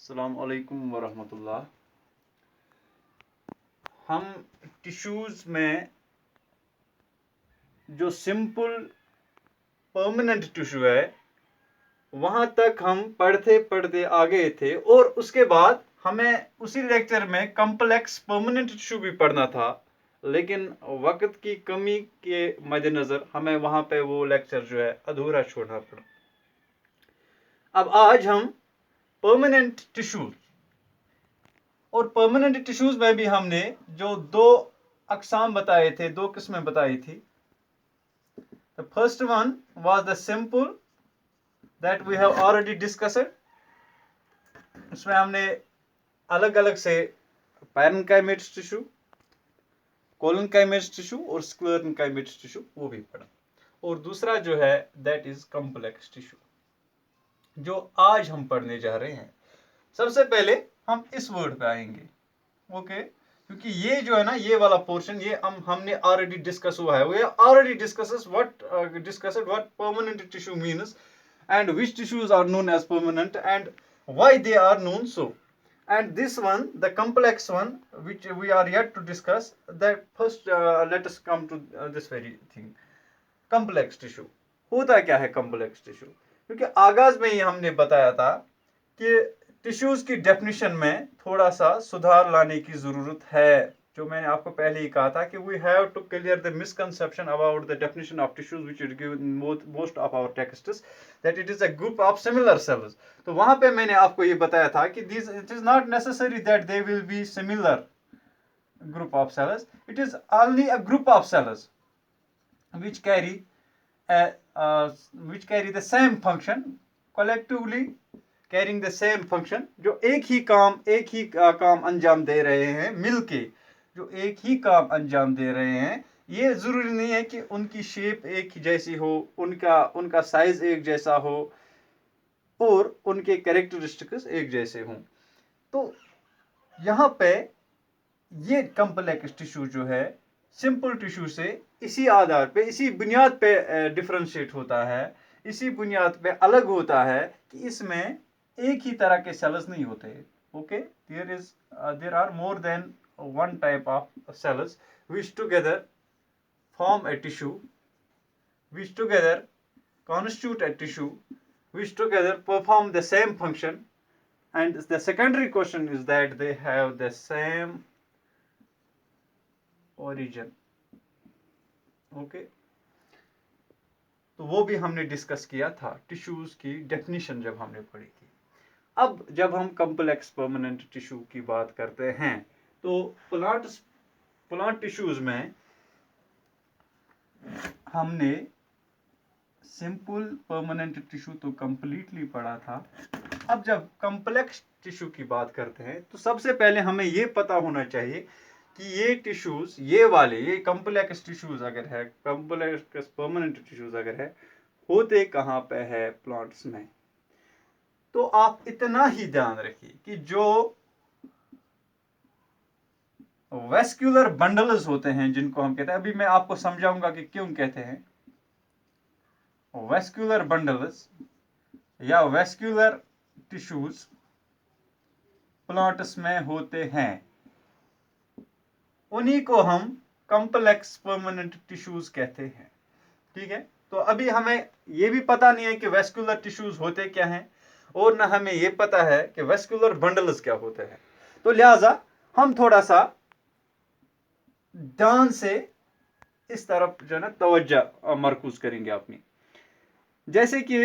अस्सलाम वालेकुम वरहमतुल्लाह। हम टिश्यूज़ में जो सिंपल परमानेंट टिश्यू है वहाँ तक हम पढ़ते पढ़ते आ गए थे, और उसके बाद हमें उसी लेक्चर में कॉम्प्लेक्स परमानेंट टिश्यू भी पढ़ना था, लेकिन वक्त की कमी के मद्देनज़र हमें वहाँ पे वो लेक्चर जो है अधूरा छोड़ना पड़ा। अब आज हम परमानेंट टिश्यूज़ और परमानेंट टिश्यूज में भी हमने जो दो अकसाम बताए थे, दो किस्में बताई थी। The first one was the simple that we have already discussed. उसमें हमने अलग अलग से पैरेन्काइमेट्स टिश्यू, कोलनकाइमेट्स टिश्यू और स्क्लेरेनकाइमेट्स टिश्यू वो भी पढ़ा। और दूसरा जो है दैट इज कॉम्प्लेक्स टिश्यू, जो आज हम पढ़ने जा रहे हैं। सबसे पहले हम इस वर्ड पे आएंगे, ओके, क्योंकि ये जो है ना, ये वाला पोर्शन ये हमने ऑलरेडी डिस्कस हुआ है। We already discussed what permanent tissue means and which tissues are known as permanent and why they are known so. And this one, the complex one, which we are yet to discuss, that first let us come to this very thing, complex tissue. होता क्या है complex tissue? क्योंकि आगाज में ही हमने बताया था कि टिश्यूज की डेफिनेशन में थोड़ा सा सुधार लाने की जरूरत है, जो मैंने आपको पहले ही कहा था कि we have to clear the misconception about the definition of tissues which is given in most of our texts, that it is a group of similar cells. तो वहां पे मैंने आपको ये बताया था कि this it is not necessary that they will be similar group of cells, it is only a group of cells which carry the same function, collectively carrying the same function, जो एक ही काम अंजाम दे रहे हैं मिलके, जो एक ही काम अंजाम दे रहे हैं। ये जरूरी नहीं है कि उनकी शेप एक ही जैसी हो, उनका साइज एक जैसा हो और उनके कैरेक्टरिस्टिक्स एक जैसे हों। तो यहाँ पे ये कॉम्प्लेक्स टिश्यू जो है सिंपल टिश्यू से इसी आधार पे, इसी बुनियाद पे डिफरेंशिएट होता है, इसी बुनियाद पे अलग होता है कि इसमें एक ही तरह के सेल्स नहीं होते। Okay, there are more than one type of cells which together form a tissue, which together constitute a tissue, which together perform the same function, and the secondary question is that they have the same origin. Okay, तो वो भी हमने discuss किया था tissues की definition जब हमने पढ़ी थी। अब जब हम कॉम्प्लेक्स परमानेंट टिश्यू की बात करते हैं तो प्लांट टिश्यूज में हमने सिंपल परमानेंट टिश्यू तो कंप्लीटली पढ़ा था। अब जब कॉम्प्लेक्स टिश्यू की बात करते हैं तो सबसे पहले हमें ये पता होना चाहिए कि ये टिश्यूज, ये कॉम्प्लेक्स टिश्यूज अगर है, कॉम्प्लेक्स परमानेंट टिश्यूज अगर है, होते कहाँ पे है प्लांट्स में। तो आप इतना ही ध्यान रखिए कि जो वेस्क्यूलर बंडल्स होते हैं, जिनको हम कहते हैं, अभी मैं आपको समझाऊंगा कि क्यों कहते हैं वेस्क्यूलर बंडल्स या वेस्क्यूलर टिश्यूज प्लांट्स में होते हैं, उन्हीं को हम कॉम्प्लेक्स परमानेंट टिश्यूज कहते हैं। ठीक है, तो अभी हमें यह भी पता नहीं है कि वेस्क्यूलर टिश्यूज होते क्या हैं, और ना हमें यह पता है कि वेस्क्यूलर बंडल्स क्या होते हैं। तो लिहाजा हम थोड़ा सा ध्यान से इस तरफ जो है ना तवज्जो मरकूज करेंगे अपनी। जैसे कि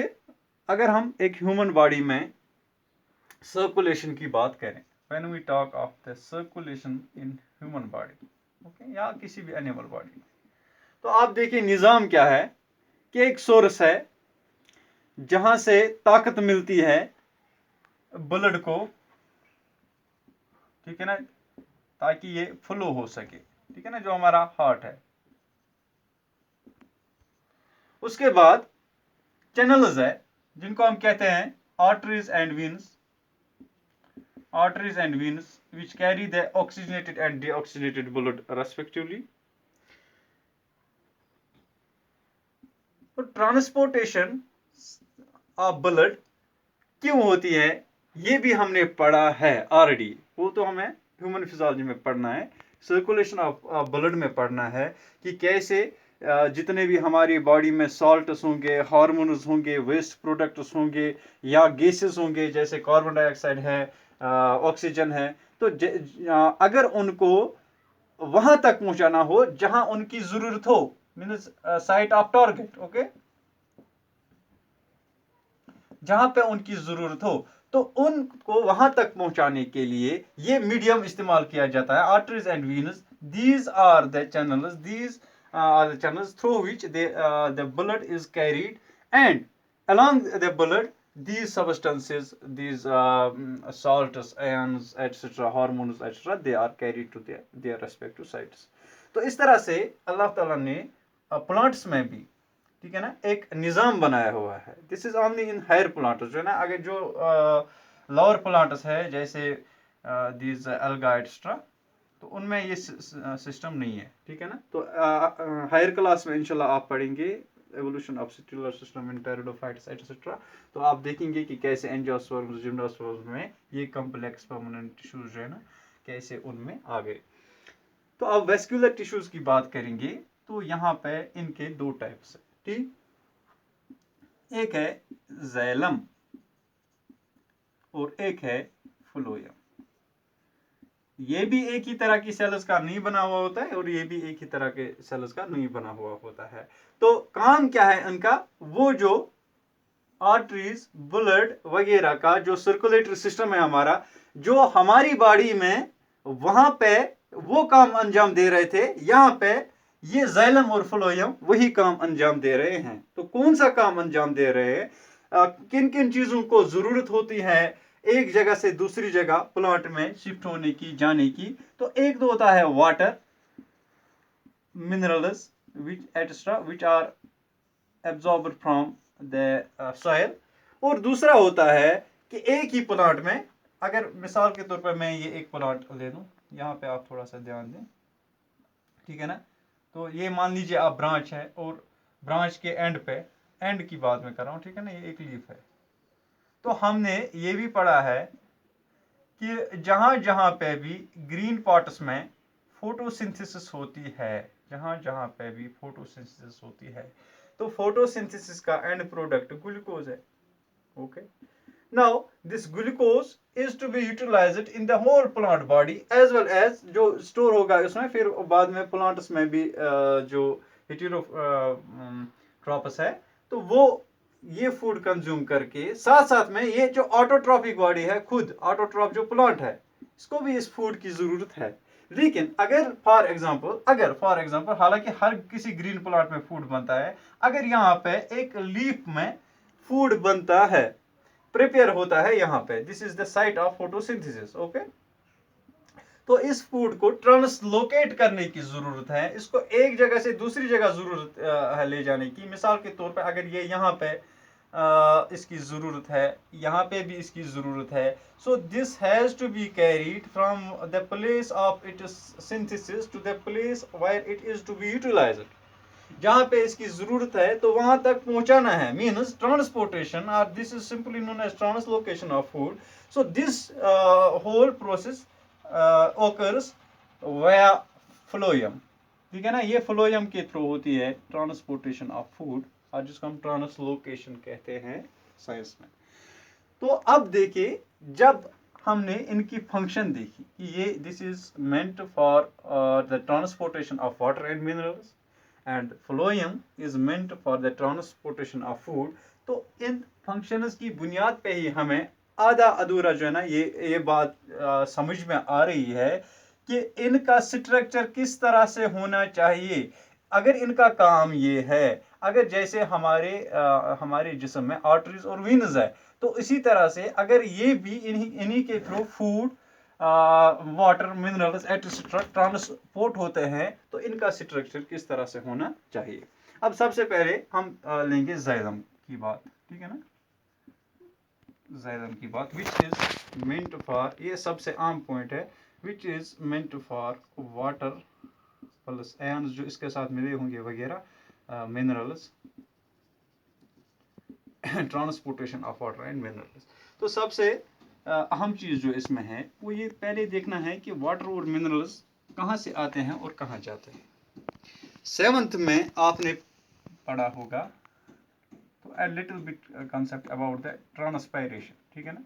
अगर हम एक ह्यूमन बॉडी में सर्कुलेशन की बात करें, when we talk of the circulation in human body, okay, या किसी भी एनिमल बॉडी, तो आप देखिए निज़ाम क्या है कि एक सोर्स है जहां से ताकत मिलती है ब्लड को, ठीक है ना, ताकि ये फ्लो हो सके, ठीक है ना, जो हमारा हार्ट है। उसके बाद चैनल्स है जिनको हम कहते हैं arteries and veins which carry the oxygenated and deoxygenated blood respectively. तो ट्रांसपोर्टेशन ऑफ ब्लड क्यों होती है ये भी हमने पढ़ा है ऑलरेडी, वो तो हमें ह्यूमन फिजियोलॉजी में पढ़ना है, सर्कुलेशन ऑफ ब्लड में पढ़ना है कि कैसे जितने भी हमारी बॉडी में सॉल्ट्स होंगे, हार्मोन्स होंगे, वेस्ट प्रोडक्ट्स होंगे या गैसेस होंगे, जैसे कार्बन डाइऑक्साइड है, ऑक्सीजन है, तो अगर उनको वहां तक पहुंचाना हो जहां उनकी जरूरत हो, means site of target, okay, जहां पे उनकी जरूरत हो, तो उनको वहां तक पहुंचाने के लिए ये मीडियम इस्तेमाल किया जाता है, arteries and veins. These are the channels, these are the channels through which the blood is carried, and along the blood these substances, these salts, ions, etc., hormones, etc., they are carried to their respective sites. तो इस तरह से अल्लाह ताला ने plants में भी, ठीक है ना, एक निज़ाम बनाया हुआ है। This is only in higher plants, जो है ना, अगर जो लोअर प्लांट्स है जैसे दीज अलगा एक्स्ट्रा, तो उनमें ये सिस्टम नहीं है, ठीक है ना। तो हायर क्लास में इंशाल्लाह आप पढ़ेंगे evolution of cellular system in pteridophytes etcetera, तो आप देखेंगे कि कैसे एंजियोस्पर्म्स, जिम्नोस्पर्म्स में ये कॉम्प्लेक्स परमानेंट टिश्यूज जो है ना, कैसे उनमें आ गए। तो अब वेस्कुलर टिश्यूज की बात करेंगे, तो यहाँ पे इनके दो टाइप्स है, ठीक। एक है जैलम और एक है फ्लोएम। ये भी एक ही तरह की सेल्स का नहीं बना हुआ होता है और ये भी एक ही तरह के सेल्स का नहीं बना हुआ होता है। तो काम क्या है इनका, वो जो आर्टरीज, ब्लड वगैरह का जो सर्कुलेटरी सिस्टम है हमारा, जो हमारी बॉडी में वहां पे वो काम अंजाम दे रहे थे, यहाँ पे ये जाइलम और फ्लोएम वही काम अंजाम दे रहे हैं। तो कौन सा काम अंजाम दे रहे हैं, किन किन चीजों को जरूरत होती है एक जगह से दूसरी जगह प्लांट में शिफ्ट होने की, जाने की। तो एक तो होता है water, minerals which etcetera which are absorbed from the soil, और दूसरा होता है कि एक ही प्लांट में, अगर मिसाल के तौर पर मैं ये एक प्लांट ले लूं, यहाँ पे आप थोड़ा सा ध्यान दें, ठीक है ना। तो ये मान लीजिए आप ब्रांच है, और ब्रांच के एंड पे, एंड की बात मैं कर रहा हूँ, ठीक है ना, ये एक लीफ है। तो हमने ये भी पढ़ा है कि जहां जहां पे भी ग्रीन पार्ट्स में फोटोसिंथेसिस होती है, जहां जहां पे भी फोटोसिंथेसिस होती है, तो फोटोसिंथेसिस का एंड प्रोडक्ट ग्लूकोज है, okay. Now this glucose is to be utilized in the whole plant body as well as जो स्टोर होगा उसमें, फिर बाद में प्लांट्स में भी जो हेटेरोट्रॉपस है, तो वो ये फूड कंज्यूम करके, साथ साथ में ये जो ऑटोट्रॉपिक बॉडी है, खुद ऑटोट्रॉप जो प्लांट है, इसको भी इस फूड की जरूरत है। लेकिन अगर फॉर एग्जांपल हालांकि हर किसी ग्रीन प्लांट में फूड बनता है, अगर यहाँ पे एक लीफ में फूड बनता है, प्रिपेयर होता है यहाँ पे, this is the site of photosynthesis, okay. तो इस फूड को ट्रांसलोकेट करने की जरूरत है, इसको एक जगह से दूसरी जगह जरूरत है ले जाने की। मिसाल के तौर पे अगर ये यहाँ पे इसकी जरूरत है, यहाँ पे भी इसकी जरूरत है, so this has to be carried from the place of its synthesis to the place where it is to be utilized. जहां पे इसकी जरूरत है तो वहां तक पहुंचाना है, मीन्स ट्रांसपोर्टेशन, और this is simply known as translocation of food. So this whole process occurs via phloem, ठीक है ना। ये फ्लोएम के थ्रू होती है ट्रांसपोर्टेशन ऑफ फूड, और जिसको हम ट्रांसलोकेशन कहते हैं साइंस में। तो अब देखिए, जब हमने इनकी फंक्शन देखी कि ये this is meant for the transportation of water and minerals, and phloem is meant for the transportation of food, तो इन फंक्शंस की बुनियाद पे ही हमें आधा अधूरा जो है ना, ये बात समझ में आ रही है कि इनका स्ट्रक्चर किस तरह से होना चाहिए। अगर इनका काम ये है, अगर जैसे हमारे जिस्म में आर्टरीज और वीनस है, तो इसी तरह से अगर ये भी इन्हीं के through food, water, minerals etcetera transport होते हैं, तो इनका स्ट्रक्चर किस तरह से होना चाहिए। अब सबसे पहले हम लेंगे जाइलम की बात, ठीक है ना। जाइलम की बात, विच इज मेंट फॉर, ये सबसे आम पॉइंट है, विच is meant for water plus ions जो इसके साथ मिले होंगे वगैरह, minerals, transportation of water and minerals. तो सबसे अहम चीज़ जो इसमें है वो ये पहले देखना है कि वाटर और मिनरल्स कहाँ से आते हैं और कहाँ जाते हैं। 7th में आपने पढ़ा होगा तो a little bit concept about the transpiration, ठीक है ना।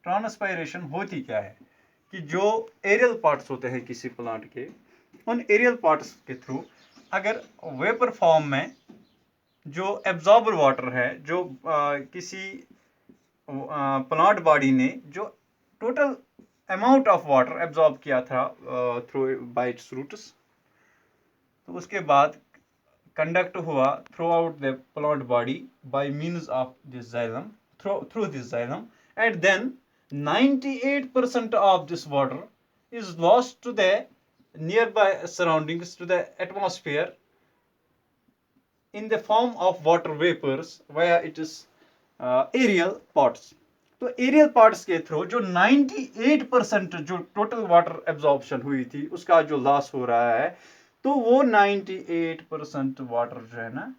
ट्रांसपायरेशन होती क्या है कि जो एरियल पार्ट्स होते हैं किसी प्लांट के, उन एरियल पार्ट्स के थ्रू अगर वेपर फॉर्म में जो एब्जॉर्बर वाटर है, जो किसी प्लांट बॉडी ने जो total amount of water absorb किया था थ्रू बाय इट्स रूट्स, तो उसके बाद कंडक्ट हुआ throughout the plant body by means of this xylem, through this xylem, and then 98% of this water is lost to the nearby surroundings, to the atmosphere, in the form of water vapors via its aerial parts. तो aerial parts के through जो 98% जो total water absorption हुई थी उसका जो loss हो रहा है, तो वो 98% वाटर जो है ना,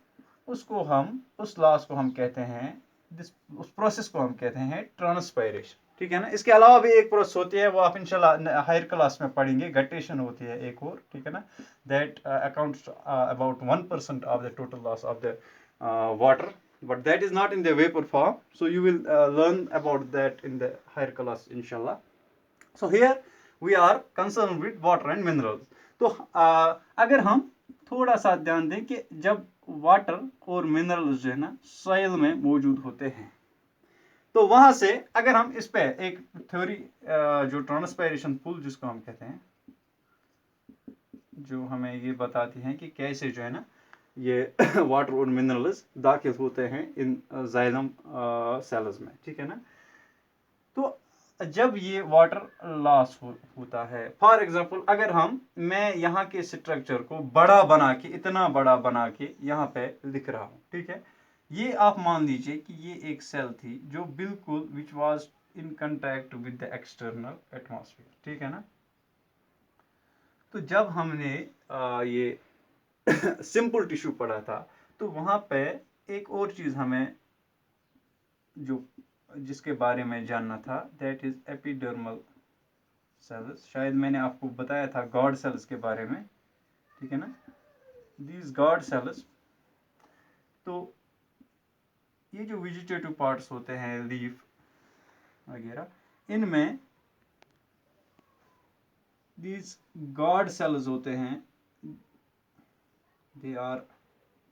उसको हम, उस लॉस को हम कहते हैं, उस प्रोसेस को हम कहते हैं ट्रांसपायरेशन, ठीक है ना। इसके अलावा भी एक प्रोसेस होती है, वो आप इंशाल्लाह हायर क्लास में पढ़ेंगे, गटेशन होती है एक और, ठीक है ना, that accounts about 1% of the total loss of the water, but that is not in the vapor form, so you will learn about that in the higher class inshallah. So here we are concerned with water and minerals. तो अगर हम थोड़ा सा ध्यान दें कि जब water और मिनरल्स जो है ना सॉइल में मौजूद होते हैं, तो वहां से अगर हम इस पे एक थ्योरी जो ट्रांसपायरेशन पुल जिसको हम कहते हैं, जो हमें ये बताती हैं कि कैसे जो है ना ये वाटर और मिनरल्स दाखिल होते हैं इन जाइलम सेल्स में, ठीक है ना। तो जब ये वाटर लॉस होता है, फॉर एग्जांपल अगर मैं यहाँ के स्ट्रक्चर को बड़ा बना के, इतना बड़ा बना के यहाँ पे लिख रहा हूँ, ठीक है, ये आप मान लीजिए कि ये एक सेल थी जो बिल्कुल which was in contact with the external atmosphere, ठीक है ना। तो जब हमने ये सिंपल टिश्यू पढ़ा था, तो वहां पे एक और चीज हमें जो जिसके बारे में जानना था, दैट इज एपिडर्मल सेल्स। शायद मैंने आपको बताया था गॉड सेल्स के बारे में, ठीक है ना, दीज गॉड सेल्स। तो ये जो वेजिटेटिव पार्ट्स होते हैं, लीफ वगैरह, इनमें दीज गॉड सेल्स होते हैं, they are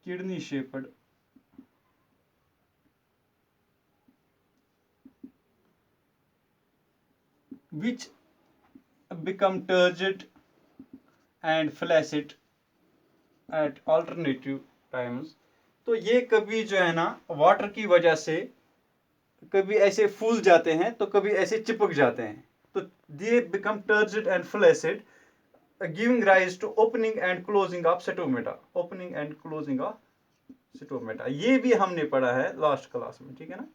kidney shaped, which become turgid and flaccid at alternative times. तो ये कभी जो है ना वाटर की वजह से कभी ऐसे फूल जाते हैं तो कभी ऐसे चिपक जाते हैं, तो they become turgid and flaccid, giving rise to opening and closing of stomata, opening and closing of stomata। ये भी हमने पढ़ा है लास्ट क्लास में, ठीक है ना,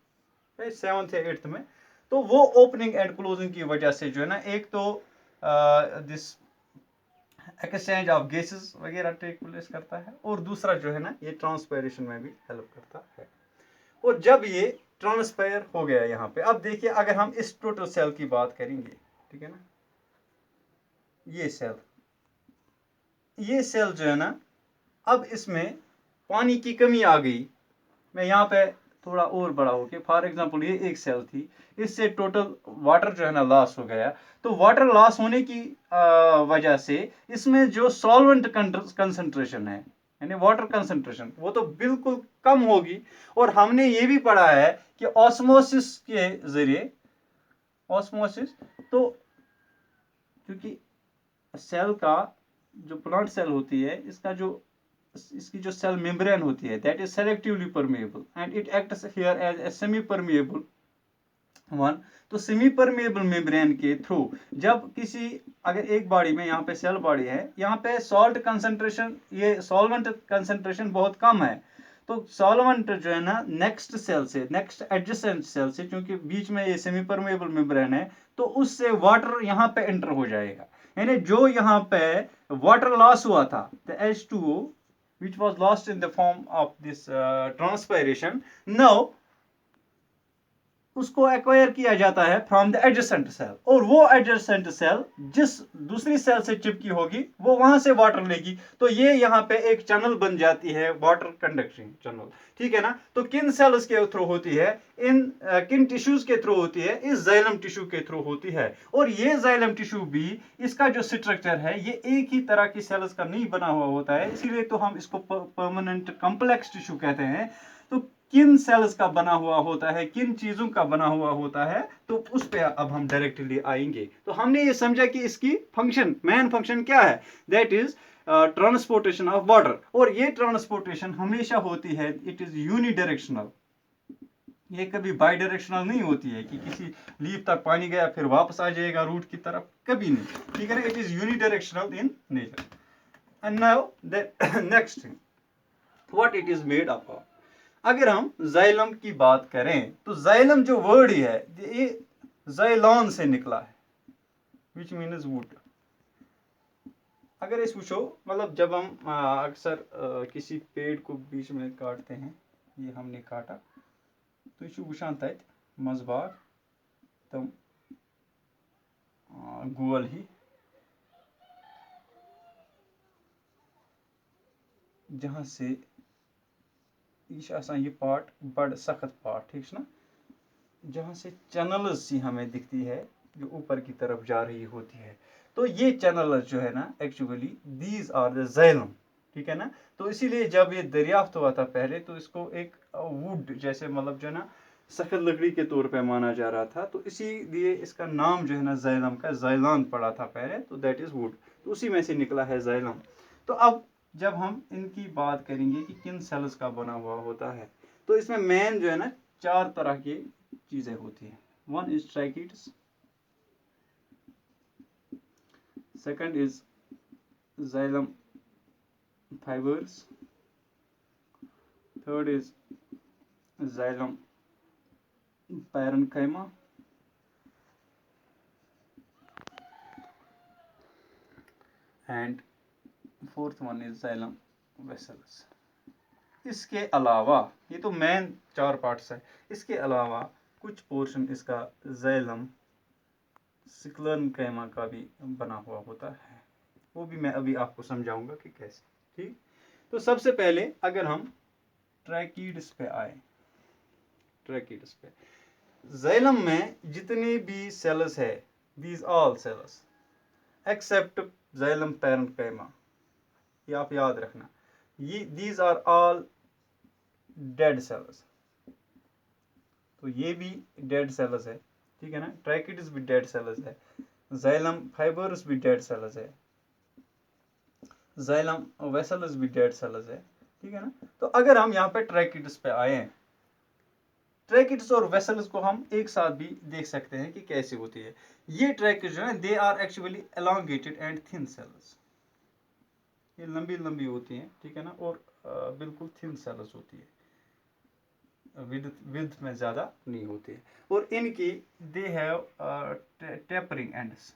7th या 8th में। तो वो ओपनिंग एंड क्लोजिंग की वजह से जो है ना, एक तो दिस एक्सचेंज ऑफ गैसेस वगैरह टेक प्लेस करता है, और दूसरा जो है ना ये ट्रांसपायरेशन में भी हेल्प करता है। और जब ये ट्रांसपायर हो गया यहाँ पे, अब देखिए अगर हम इस टोटल सेल की बात करेंगे, ठीक है ना, ये सेल जो है ना, अब इसमें पानी की कमी आ गई। मैं यहाँ पे थोड़ा और बड़ा हो गया, फॉर एग्जांपल ये एक सेल थी, इससे टोटल वाटर जो है ना लॉस हो गया। तो वाटर लॉस होने की वजह से इसमें जो सॉल्वेंट कंसंट्रेशन है, यानी वाटर कंसंट्रेशन, वो तो बिल्कुल कम होगी। और हमने ये भी पढ़ा है कि ऑस्मोसिस के जरिए, ऑस्मोसिस, तो क्योंकि सेल का जो प्लांट सेल होती है, इसकी जो सेल मेम्ब्रेन होती है, that is selectively permeable and it acts here as a semi permeable one. तो सेमी परमेएबल मेम्ब्रेन के थ्रू जब अगर एक बॉडी में, यहाँ पे सेल बॉडी है, यहाँ पे सॉल्ट कंसंट्रेशन, ये सॉल्वेंट कंसंट्रेशन बहुत कम है, तो सॉल्वेंट जो है ना नेक्स्ट सेल से, नेक्स्ट एडजेसेंट सेल से, क्योंकि बीच में ये सेमी परमेएबल मेम्ब्रेन है, तो उससे वाटर यहाँ पे एंटर हो जाएगा। यानी जो यहाँ पे वाटर लॉस हुआ था, the H2O which was lost in the form of this transpiration, now उसको एक्वायर किया जाता है फ्रॉम द एडजेसेंट सेल, और वो एडजेसेंट सेल जिस दूसरी सेल से चिपकी होगी वो वहां से वाटर लेगी, तो ये यहाँ पे एक चैनल बन जाती है, वाटर कंडक्टिंग चैनल, ठीक है ना। तो किन सेल्स के थ्रू होती है, इन किन टिश्यूज के थ्रू होती है, इस जाइलम टिश्यू के थ्रू होती है। और ये जाइलम टिश्यू भी, इसका जो स्ट्रक्चर है ये एक ही तरह की सेल्स का नहीं बना हुआ होता है, इसीलिए तो हम इसको परमानेंट कॉम्प्लेक्स टिश्यू कहते हैं। तो किन सेल्स का बना हुआ होता है, किन चीजों का बना हुआ होता है, तो उस पे अब हम डायरेक्टली आएंगे। तो हमने ये समझा कि इसकी फंक्शन, मेन फंक्शन क्या है, that is transportation of water. और ये ट्रांसपोर्टेशन हमेशा होती है, इट इज यूनिडायरेक्शनल, ये कभी बाई डायरेक्शनल नहीं होती है कि किसी लीफ तक पानी गया फिर वापस आ जाएगा रूट की तरफ, कभी नहीं, ठीक है ना। It is unidirectional in nature. And now the next thing, what it is made up of. अगर हम जाइलम की बात करें तो जाइलम जो वर्ड है ये जाइलॉन से निकला है, विच मीन्स वुड। अगर इस पूछो, मतलब जब हम अक्सर किसी पेड़ को बीच में काटते हैं, ये हमने काटा, तो यह वुचान तत मजबाग तम गोल ही, जहाँ से ये पार्ट बड़ सख्त पार्ट, ठीक है ना, जहाँ से चैनल्स सी हमें दिखती है जो ऊपर की तरफ जा रही होती है। तो ये चैनल्स जो है ना, actually these are the xylem, ठीक है ना। तो इसीलिए जब ये दरियाफ्त हुआ था पहले, तो इसको एक वुड जैसे, मतलब जो है ना सख्त लकड़ी के तौर पे माना जा रहा था, तो इसीलिए इसका नाम जो है ना जाइलम का जाइलान पड़ा था पहले, तो दैट इज वुड, तो उसी में से निकला है जाइलम। तो अब जब हम इनकी बात करेंगे कि किन सेल्स का बना हुआ होता है, तो इसमें मेन जो है ना 4 तरह की चीजें होती हैं। One is tracheids, second is xylem fibres, third is xylem parenchyma, and fourth one is xylem vessels. इसके अलावा, ये तो मेन 4 पार्ट्स है, इसके अलावा कुछ पोर्शन इसका जाइलम सिक्लेरेन्काइमा का भी बना हुआ होता है, वो भी मैं अभी आपको समझाऊंगा कि कैसे, ठीक। तो सबसे पहले अगर हम ट्रैकिड्स पे आए, ट्रैकिड्स पे जाइलम में जितने भी सेल्स है, these all cells except xylem parenchyma, ये आप याद रखना, ये these are all dead cells. तो ये भी डेड सेल्स है, ठीक है ना, ट्रैकिड्स भी डेड सेल्स है, जाइलम फाइबर्स भी डेड सेल्स है, जाइलम वेसल्स भी डेड सेल्स है, ठीक है ना। तो अगर हम यहाँ पे ट्रैकिड्स पे आए, ट्रैकिड्स और वेसल्स को हम एक साथ भी देख सकते हैं कि कैसे होती है। ये ट्रैकिड्स जो है, they are actually elongated and thin cells, ये लंबी लंबी होती हैं, ठीक है ना, और बिल्कुल थिन सेल्स होती है, विद में ज़्यादा नहीं होती है। और इनकी दे हैव टेपरिंग एंड्स,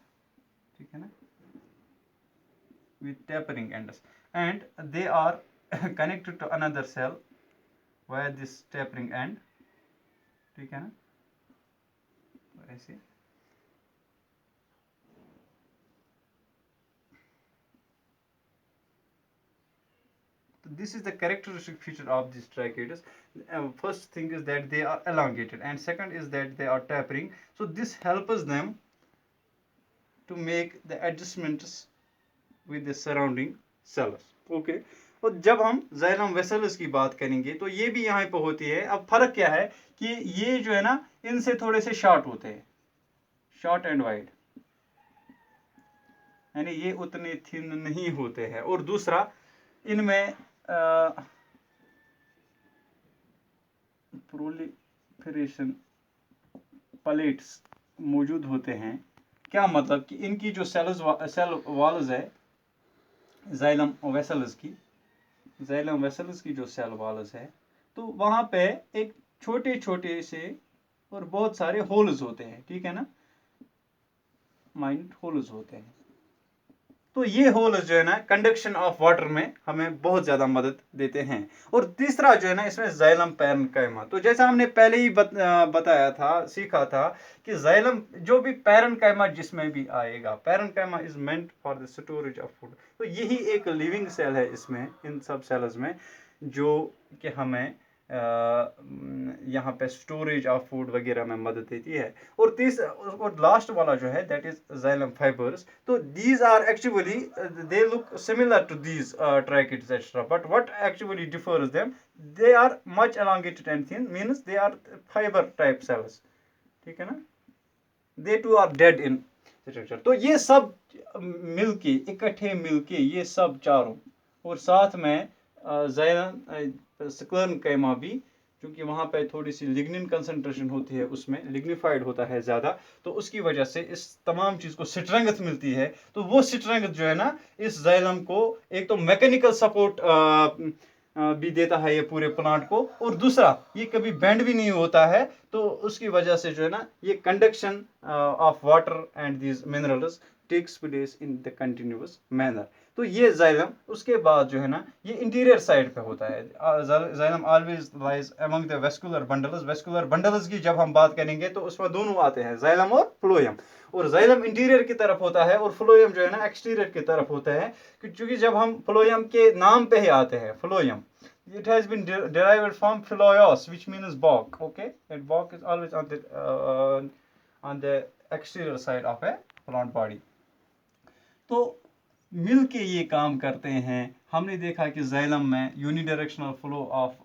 ठीक है ना, with tapering ends, and they are connected to another cell via this tapering end, ठीक है ना, ऐसे। This is the characteristic feature of these tracheids. First thing is that they are elongated, and second is that they are tapering. So this helps them to make the adjustments with the surrounding cells. Okay. और जब हम xylem vessels की बात करेंगे तो ये भी यहाँ पे होती है। अब फर्क क्या है कि ये जो है ना इनसे थोड़े से शॉर्ट होते हैं, शॉर्ट एंड वाइड, यानी ये उतने थिन नहीं होते हैं। और दूसरा, इनमें प्रोलिफरेशन प्लेट्स मौजूद होते हैं। क्या मतलब कि इनकी जो सेल वॉल्स है जाइलम वेसल्स की, जाइलम वेसल्स की जो सेल वॉल्स है, तो वहाँ पे एक छोटे छोटे से और बहुत सारे होल्स होते हैं, ठीक है ना, माइन्यूट होल्स होते हैं। तो ये होल जो है ना कंडक्शन ऑफ वाटर में हमें बहुत ज़्यादा मदद देते हैं। और तीसरा जो है ना इसमें जाइलम पैरेन्काइमा, तो जैसा हमने पहले ही बताया था, सीखा था कि जाइलम जो भी पैरेन्काइमा जिसमें भी आएगा, parenchyma is meant for the storage of food. तो यही एक लिविंग सेल है इसमें, इन सब सेल्स में, जो कि हमें यहाँ पे स्टोरेज ऑफ फूड वगैरह में मदद देती है। और लास्ट वाला जो है दैट इज जाइलम फाइबर्स। तो these are actually they look similar to these tracheids extra, but what actually differs them, they are much elongated and thin, means they are fiber type cells, ठीक है ना। They too are dead in structure. तो ये सब मिलके, इकट्ठे मिलके, ये सब चारों, और साथ में जाइलम स्क्लेरेन्काइमा भी, क्योंकि वहाँ पे थोड़ी सी लिग्निन कंसंट्रेशन होती है, उसमें लिग्निफाइड होता है ज़्यादा, तो उसकी वजह से इस तमाम चीज़ को स्ट्रेंथ मिलती है। तो वो स्ट्रेंथ जो है ना इस जाइलम को एक तो मैकेनिकल सपोर्ट भी देता है ये पूरे प्लांट को, और दूसरा ये कभी बेंड भी नहीं होता है, तो उसकी वजह से जो है ना ये conduction of water and these minerals takes place in the continuous manner. तो ये जाइलम उसके बाद जो है ना ये इंटीरियर साइड पे होता है। Xylem always lies among the vascular bundles. Vascular bundles की जब हम बात करेंगे तो उसमें दोनों आते हैं, जाइलम और फ्लोएम। और जाइलम इंटीरियर की तरफ होता है और फ्लोएम जो है ना एक्सटीरियर की तरफ होता है, क्योंकि जब हम फ्लोएम के नाम पे ही आते हैं, phloem, it has been derived from phloios, which means bark. Okay, and bark is always on the exterior side of a plant body. तो मिल के ये काम करते हैं। हमने देखा कि जाइलम में unidirectional flow of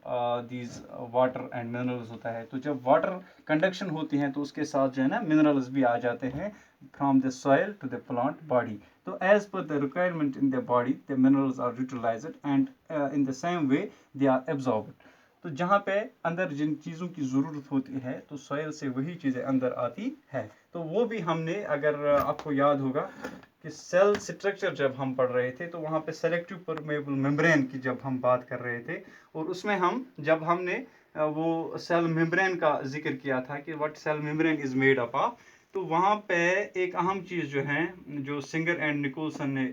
these water and minerals होता है। तो जब वाटर कंडक्शन होती है तो उसके साथ जो है ना मिनरल्स भी आ जाते हैं from the soil to the plant body. तो as per the requirement in the body the minerals are utilised and in the same way they are absorbed. तो जहाँ पे अंदर जिन चीज़ों की ज़रूरत होती है तो सॉइल से वही चीज़ें अंदर आती है। तो वो भी हमने, अगर आपको याद होगा कि सेल स्ट्रक्चर जब हम पढ़ रहे थे तो वहाँ पे सेलेक्टिव परमेबल मेम्ब्रेन की जब हम बात कर रहे थे, और उसमें जब हमने वो सेल मेम्ब्रेन का जिक्र किया था कि what cell membrane is made up of, तो वहाँ पे एक अहम चीज़ जो है, जो सिंगर एंड निकोलसन ने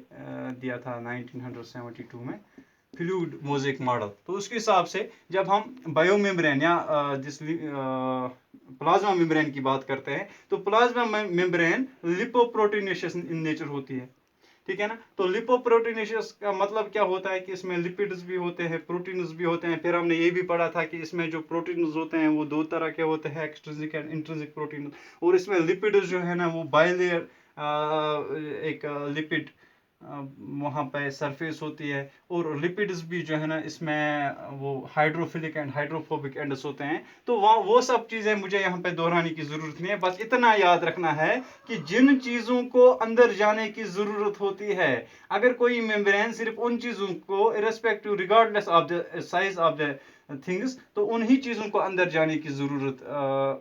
दिया था 1972 में, फ्लूइड मोज़ेक मॉडल। तो उसके हिसाब से जब हम बायोमेम्ब्रेन या जिस प्लाज्मा मेम्ब्रेन की बात करते हैं तो प्लाज्मा मेम्ब्रेन लिपोप्रोटीनेशियस इन नेचर होती है, ठीक है ना। तो लिपोप्रोटीनेशियस का मतलब क्या होता है कि इसमें लिपिड्स भी होते हैं, प्रोटीन्स भी होते हैं। फिर हमने ये भी पढ़ा था कि इसमें जो प्रोटीन्स होते हैं वो दो तरह के होते हैं, एक्सट्रिंसिक एंड इंट्रिंसिक प्रोटीन। और इसमें लिपिड्स जो है ना वो बाइलेयर एक लिपिड वहाँ पे सरफेस होती है, और लिपिड्स भी जो है ना इसमें वो हाइड्रोफिलिक एंड हाइड्रोफोबिक एंड्स होते हैं। तो वो सब चीज़ें मुझे यहाँ पे दोहराने की ज़रूरत नहीं है, बस इतना याद रखना है कि जिन चीज़ों को अंदर जाने की ज़रूरत होती है, अगर कोई मेम्ब्रेन सिर्फ उन चीज़ों को irrespective regardless of the size of the things, तो उन्हीं चीज़ों को अंदर जाने की ज़रूरत,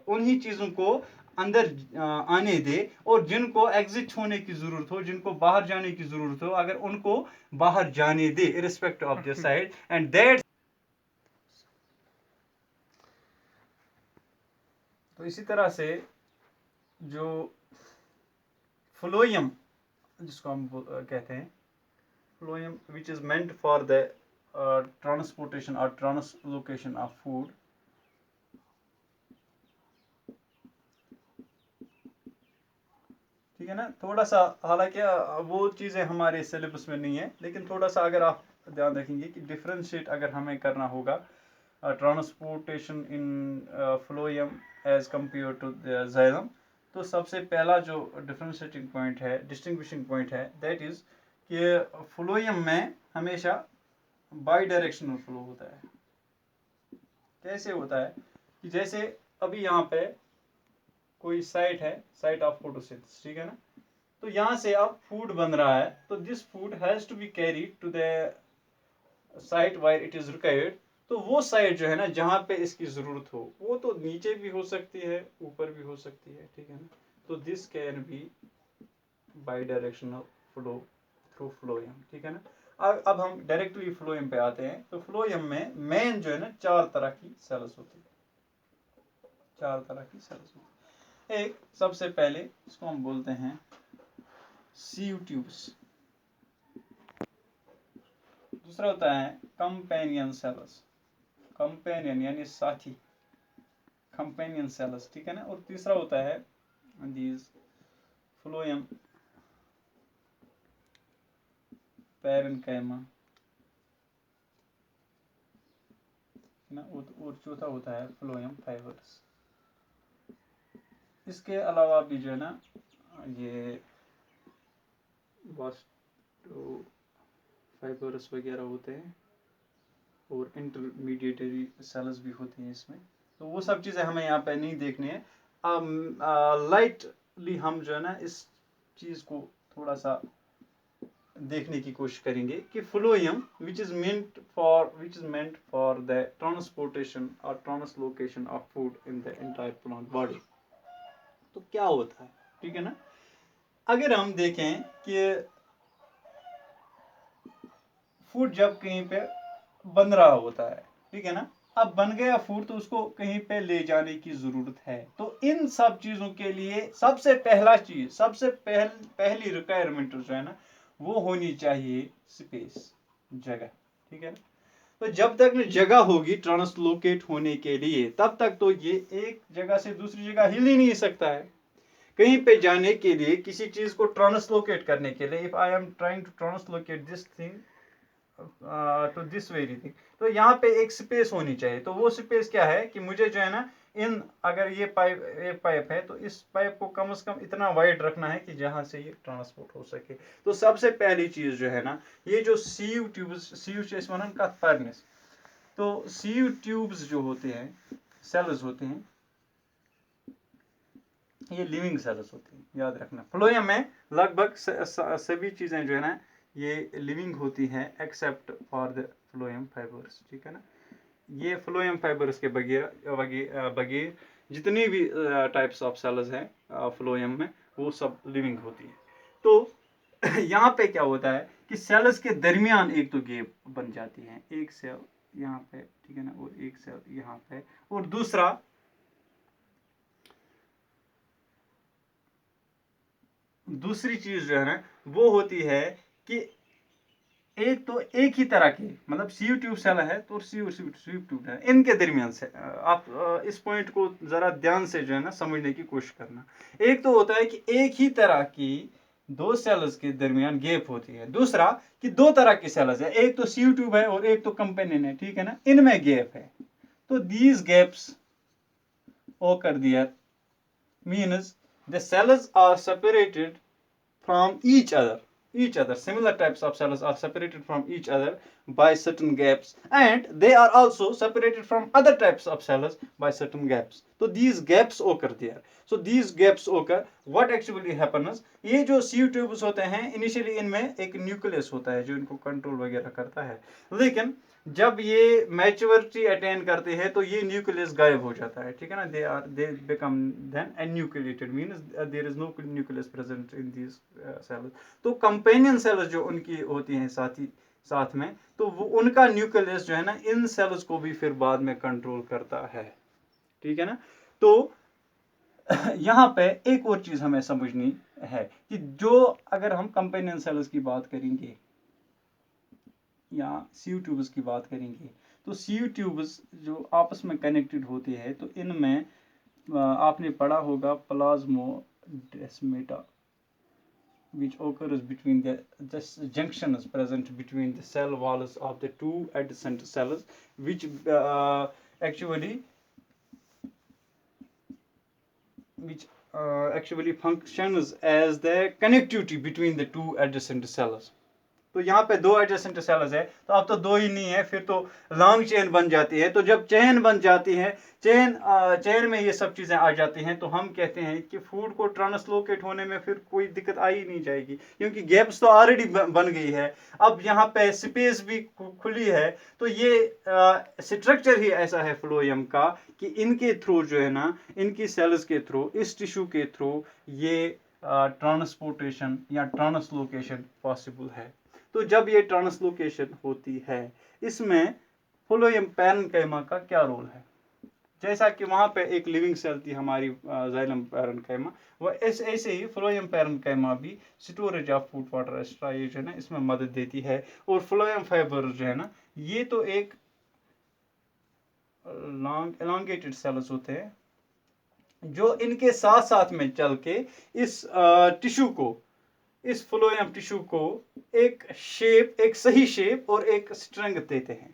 उन्हीं चीज़ों को अंदर आने दे, और जिनको एग्जिट होने की ज़रूरत हो, जिनको बाहर जाने की ज़रूरत हो, अगर उनको बाहर जाने दे irrespective of the side. And that, तो इसी तरह से जो फ्लोएम जिसको हम कहते हैं, phloem which is meant for the transportation और ट्रांसलोकेशन ऑफ फूड, ठीक है ना। थोड़ा सा, हालांकि वो चीज़ें हमारे सिलेबस में नहीं है, लेकिन थोड़ा सा अगर आप ध्यान रखेंगे कि डिफ्रेंशिएट अगर हमें करना होगा transportation in phloem as compare to xylem, तो सबसे पहला जो डिफ्रेंशिएटिंग पॉइंट है, डिस्टिंग्विशिंग पॉइंट है, दैट इज़ कि फ्लोएम में हमेशा बाई डायरेक्शनल फ्लो होता है। कैसे होता है कि जैसे अभी यहाँ पे कोई साइट है, साइट ऑफ फोटोसिंथेसिस, ठीक है ना। तो यहाँ से अब फूड बन रहा है, तो this food has to be carried to the site where it is required. तो वो साइट जो है ना जहाँ पे इसकी जरूरत हो, वो तो नीचे भी हो सकती है, ऊपर भी हो सकती है, ठीक है ना। तो this can be by directional flow through phloem, ठीक है ना। अब हम डायरेक्टली फ्लोएम पे आते हैं। तो फ्लोएम में मेन जो है ना 4 तरह की सेल्स होती है, 4 तरह की सेल्स होती है। एक सबसे पहले इसको हम बोलते हैं सीव ट्यूब्स, दूसरा होता है कंपेनियन सेल्स, कंपेनियन यानी साथी, कंपेनियन सेल्स, ठीक है ना। और तीसरा होता है दीज फ्लोएम पैरेन्काइमा ना। और चौथा होता है फ्लोएम फाइबर्स। इसके अलावा भी जो है ना ये वास्टो फाइबर्स वगैरह होते हैं और इंटरमीडिएटरी सेल्स भी होती हैं इसमें। तो वो सब चीज़ें हमें यहाँ पे नहीं देखनी है। लाइटली हम जो है ना इस चीज़ को थोड़ा सा देखने की कोशिश करेंगे कि phloem which is meant for the transportation और translocation of food in the entire plant body. तो क्या होता है, ठीक है ना। अगर हम देखें कि फूड जब कहीं पे बन रहा होता है, ठीक है ना, अब बन गया फूड तो उसको कहीं पे ले जाने की जरूरत है। तो इन सब चीजों के लिए सबसे पहला चीज, सबसे पहली रिक्वायरमेंट जो है ना वो होनी चाहिए स्पेस, जगह, ठीक है ना। तो जब तक जगह होगी ट्रांसलोकेट होने के लिए तब तक तो ये एक जगह से दूसरी जगह हिल ही नहीं सकता है। कहीं पे जाने के लिए, किसी चीज को ट्रांसलोकेट करने के लिए, if I am trying to translocate this thing to this very thing, तो यहाँ पे एक स्पेस होनी चाहिए। तो वो स्पेस क्या है कि मुझे जो है ना इन, अगर ये पाइप है तो इस पाइप को कम से कम इतना वाइड रखना है कि जहां से ये ट्रांसपोर्ट हो सके। तो सबसे पहली चीज जो है ना ये जो सीयू ट्यूब्स, सीयू का फर्नेस, तो सीयू ट्यूब्स जो होते हैं, सेल्स होते हैं, ये लिविंग सेल्स होते हैं, याद रखना। फ्लोएम में लगभग सभी चीजें जो है ना ये लिविंग होती हैं except for the phloem fibres, ठीक है ना। ये फ्लोएम फाइबर्स के बगैर जितनी भी टाइप्स ऑफ सेल्स हैं फ्लोएम में वो सब लिविंग होती है। तो यहाँ पे क्या होता है कि सेल्स के दरमियान एक तो गैप बन जाती है, एक सेल यहाँ पे, ठीक है ना, और एक सेल यहाँ पे, और दूसरी चीज जो है ना वो होती है कि एक तो एक ही तरह की, मतलब सीयू ट्यूब सेल है तो सीयू ट्यूब है, इनके दरमियान से आप इस पॉइंट को जरा ध्यान से जो है ना समझने की कोशिश करना। एक तो होता है कि एक ही तरह की दो सेल्स के दरमियान गैप होती है, दूसरा कि दो तरह की सेल्स है, एक तो सीयू ट्यूब है और एक तो कंपेनियन है, ठीक है ना, इनमें गैप है। तो these gaps occur there means the cells are separated from each other. Similar types of cells are separated from each other by certain gaps, and they are also separated from other types of cells by certain gaps. So these gaps occur there. So these gaps occur. What actually happens, ये जो CU tubes होते हैं initially इनमें एक nucleus होता है जो इनको कंट्रोल वगैरह करता है, लेकिन जब ये मैच्योरिटी अटेन करते हैं तो ये न्यूक्लियस गायब हो जाता है, ठीक है ना। They become then enucleated, means there is no nucleus present in these cells. तो कंपेनियन सेल्स जो उनकी होती हैं साथ में, तो वो उनका न्यूक्लियस जो है ना इन सेल्स को भी फिर बाद में कंट्रोल करता है, ठीक है ना। तो यहाँ पे एक और चीज हमें समझनी है कि जो अगर हम कंपेनियन सेल्स की बात करेंगे या सीयू ट्यूब्स की बात करेंगे, तो सीयू ट्यूब्स जो आपस में कनेक्टेड होते हैं तो इनमें आपने पढ़ा होगा plasmodesmata which occurs between the junctions present between the cell walls of the two adjacent cells, which actually functions as the connectivity between the two adjacent cells. तो यहाँ पे दो एडजेसेंट सेल्स है, तो अब तो दो ही नहीं है, फिर तो लॉन्ग चेन बन जाती है। तो जब चेन बन जाती है, चेन में ये सब चीज़ें आ जाती हैं, तो हम कहते हैं कि फूड को ट्रांसलोकेट होने में फिर कोई दिक्कत आ ही नहीं जाएगी, क्योंकि गैप्स तो ऑलरेडी बन गई है। अब यहाँ पे स्पेस भी खुली है। तो ये स्ट्रक्चर ही ऐसा है फ्लोएम का कि इनके थ्रू जो है ना, इनकी सेल्स के थ्रू, इस टिश्यू के थ्रू ये ट्रांसपोर्टेशन या ट्रांसलोकेशन पॉसिबल है। तो जब ये ट्रांसलोकेशन होती है, इसमें फ्लोएम पैरेन्काइमा का क्या रोल है। जैसा कि वहाँ पे एक लिविंग सेल थी हमारी जाइलम पैरेन्काइमा, वो ऐसे ही फ्लोएम पैरेन्काइमा भी storage of food water extra ये जो है ना इसमें मदद देती है। और फ्लोएम फाइबर जो है ना ये तो एक लॉन्ग एलोंगेटेड सेल्स होते हैं जो इनके साथ साथ में चल के इस टिश्यू को, इस फ्लोएम टिश्यू को एक शेप, एक सही शेप और एक स्ट्रेंथ देते हैं,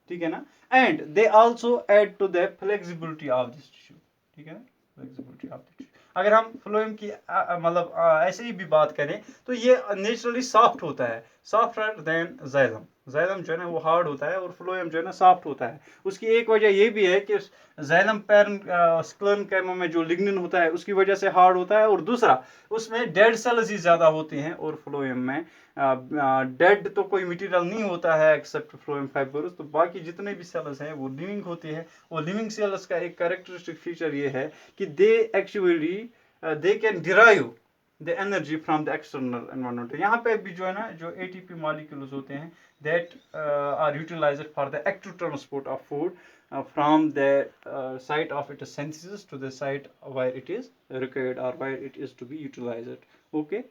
ठीक है ना। And they also add to the flexibility of this tissue, ठीक है ना, फ्लेक्सिबिलिटी ऑफ द टिश्यू। अगर हम फ्लोएम की मतलब ऐसे ही भी बात करें तो ये नेचुरली सॉफ्ट होता है, सॉफ्टर देन जाइलम। जाइलम जो है ना वो हार्ड होता है और फ्लोएम जो है ना सॉफ्ट होता है। उसकी एक वजह ये भी है कि जाइलम पैरेन्काइमा में जो लिग्निन होता है उसकी वजह से हार्ड होता है, और दूसरा उसमें डेड सेल्स ही ज़्यादा होते हैं, और फ्लोएम में डेड तो कोई मटेरियल नहीं होता है एक्सेप्ट फ्लोएम फाइबर्स। तो बाकी जितने भी सेल्स हैं वो लिविंग होते हैं, और लिविंग सेल्स का एक कैरेक्टरिस्टिक फीचर ये है कि they actually they can derive the energy from the external environment. यहाँ पे भी जो है ना जो एटीपी मॉलिक्यूल्स होते हैं that are utilized for the active transport of food from the site of its synthesis to the site where it is required or where it is to be utilized. Okay.